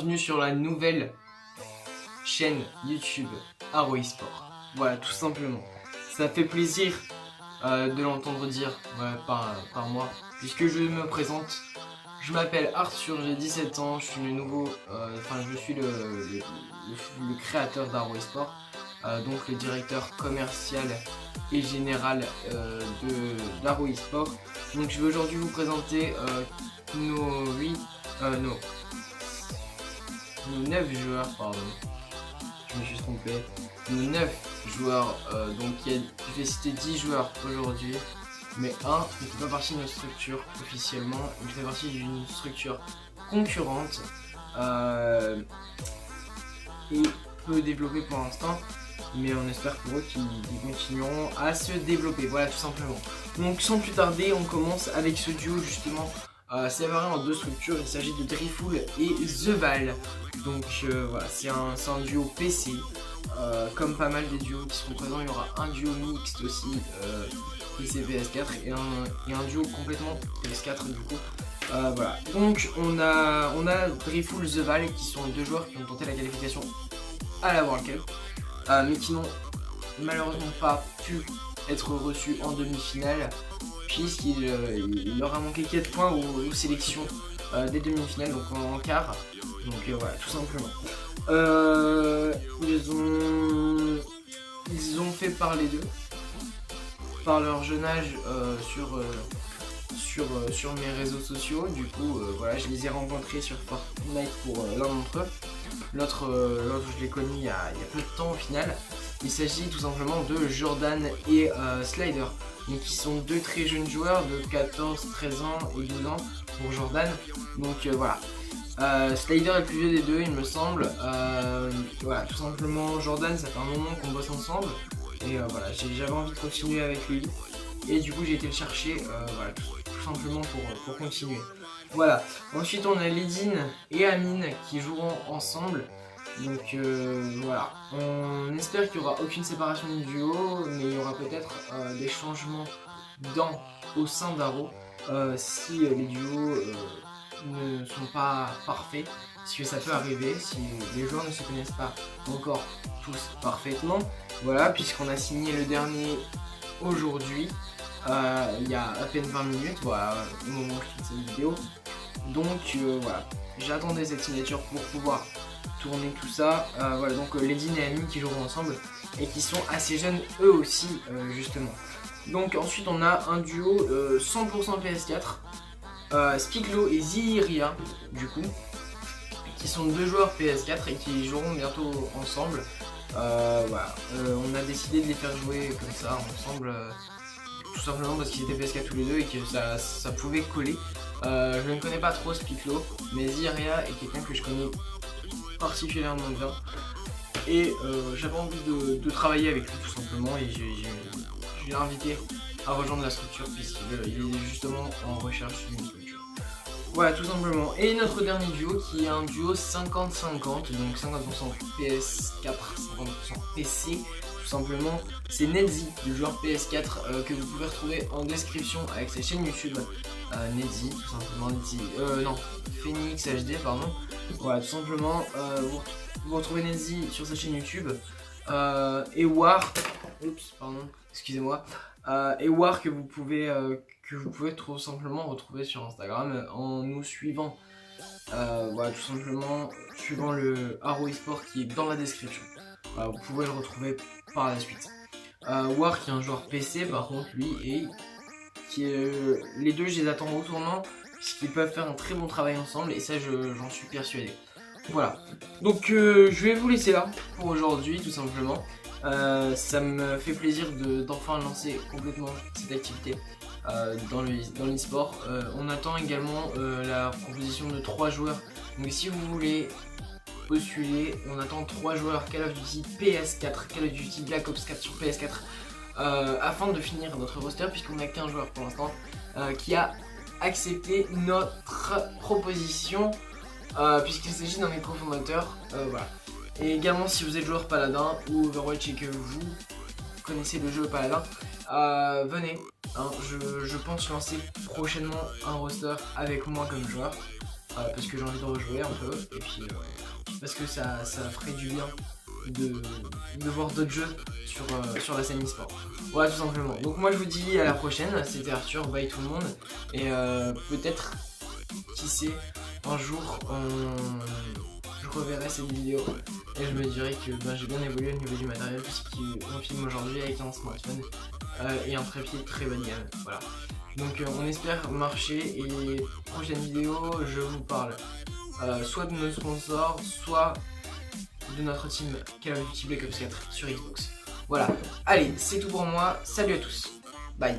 bienvenue sur la nouvelle chaîne YouTube Haro Esport. Voilà, tout simplement. Ça fait plaisir de l'entendre dire par moi, puisque je me présente. Je m'appelle Arthur, j'ai 17 ans, je suis je suis le créateur d'Haro Esport, donc le directeur commercial et général d'Haro Esport. Donc je vais aujourd'hui vous présenter nos 9 joueurs, pardon, je me suis trompé, nos 9 joueurs, donc je vais citer 10 joueurs aujourd'hui, mais un ne fait pas partie de notre structure officiellement, il fait partie d'une structure concurrente et peu développée pour l'instant, mais on espère pour eux qu'ils continueront à se développer, voilà tout simplement. Donc sans plus tarder, on commence avec ce duo justement. Séparé en deux structures, il s'agit de Driful et Zeval. Donc voilà, c'est un duo PC. Comme pas mal des duos qui seront présents, il y aura un duo mixte aussi PC PS4 et un duo complètement PS4 du coup. Voilà. Donc on a Driful, Zeval qui sont deux joueurs qui ont tenté la qualification à la World Cup, mais qui n'ont malheureusement pas pu être reçus en demi-finale, puisqu'il leur a manqué 4 points aux sélections des demi-finales, donc en quart. Donc voilà, tout simplement. Ils ont fait parler d'eux par leur jeune âge sur mes réseaux sociaux. Du coup, voilà, je les ai rencontrés sur Fortnite pour l'un d'entre eux. L'autre, je l'ai connu il y a peu de temps au final. Il s'agit tout simplement de Jordan et Slider, donc qui sont deux très jeunes joueurs de 14, 13 ans et 12 ans pour Jordan. Donc voilà. Slider est le plus vieux des deux, il me semble. Voilà, tout simplement, Jordan, ça fait un moment qu'on bosse ensemble. Et voilà, j'avais envie de continuer avec lui. Et du coup, j'ai été le chercher, voilà, tout simplement pour continuer. Voilà. Ensuite, on a Ledine et Amine qui joueront ensemble. Donc voilà, on espère qu'il n'y aura aucune séparation du duo, mais il y aura peut-être des changements au sein d'Haro si les duos ne sont pas parfaits, parce que ça peut arriver si les joueurs ne se connaissent pas encore tous parfaitement. Voilà, puisqu'on a signé le dernier aujourd'hui, il y a à peine 20 minutes, voilà, au moment où je tourne cette vidéo. Donc voilà, j'attendais cette signature pour pouvoir tourner tout ça. Voilà, donc Ledine et Amine qui joueront ensemble et qui sont assez jeunes eux aussi justement. Donc ensuite on a un duo 100% PS4, Spiklo et Ziria du coup, qui sont deux joueurs PS4 et qui joueront bientôt ensemble. Voilà, on a décidé de les faire jouer comme ça ensemble, tout simplement parce qu'ils étaient PS4 tous les deux et que ça pouvait coller. Je ne connais pas trop Spiklo, mais Ziria est quelqu'un que je connais particulièrement bien et j'avais envie de travailler avec lui tout simplement, et je l'ai invité à rejoindre la structure puisqu'il est justement en recherche d'une structure. Voilà, tout simplement. Et notre dernier duo qui est un duo 50-50, donc 50% PS4, 50% PC, tout simplement. C'est Nedzi, le joueur PS4 que vous pouvez retrouver en description avec sa chaîne YouTube. Nedzi, tout simplement. Non, Phoenix HD, pardon. Voilà, tout simplement. Vous retrouvez Nedzi sur sa chaîne YouTube. Et War, oups, pardon, excusez-moi. Et War que vous pouvez tout simplement retrouver sur Instagram en nous suivant. Voilà, tout simplement, suivant le Haro Esport qui est dans la description. Voilà, vous pouvez le retrouver par la suite. War qui est un joueur PC par contre, lui, et qui est, les deux je les attends au tournant puisqu'ils peuvent faire un très bon travail ensemble, et ça j'en suis persuadé. Voilà, donc je vais vous laisser là pour aujourd'hui tout simplement. Ça me fait plaisir d'enfin lancer complètement cette activité dans l'e-sport. On attend également la proposition de 3 joueurs, donc si vous voulez postuler, on attend 3 joueurs Call of Duty PS4, Call of Duty Black Ops 4 sur PS4 afin de finir notre roster, puisqu'on n'a qu'un joueur pour l'instant qui a accepté notre proposition, puisqu'il s'agit d'un des cofondateurs. Voilà. Et également, si vous êtes joueur Paladin ou Overwatch et que vous connaissez le jeu Paladin, venez, hein, je pense lancer prochainement un roster avec moi comme joueur. parce que j'ai envie de rejouer un peu, et puis parce que ça ferait du bien de voir d'autres jeux sur la scène e-sport. Voilà, tout simplement. Donc moi je vous dis à la prochaine, c'était Arthur, bye tout le monde, et peut-être, qui sait, un jour je reverrai cette vidéo et je me dirai que j'ai bien évolué au niveau du matériel puisqu'on filme aujourd'hui avec un smartphone et un trépied très bas de gamme. Voilà. Donc on espère marcher, et prochaine vidéo je vous parle soit de nos sponsors, soit de notre team Call of Duty Black Ops 4 sur Xbox. Voilà, allez, c'est tout pour moi, salut à tous, bye.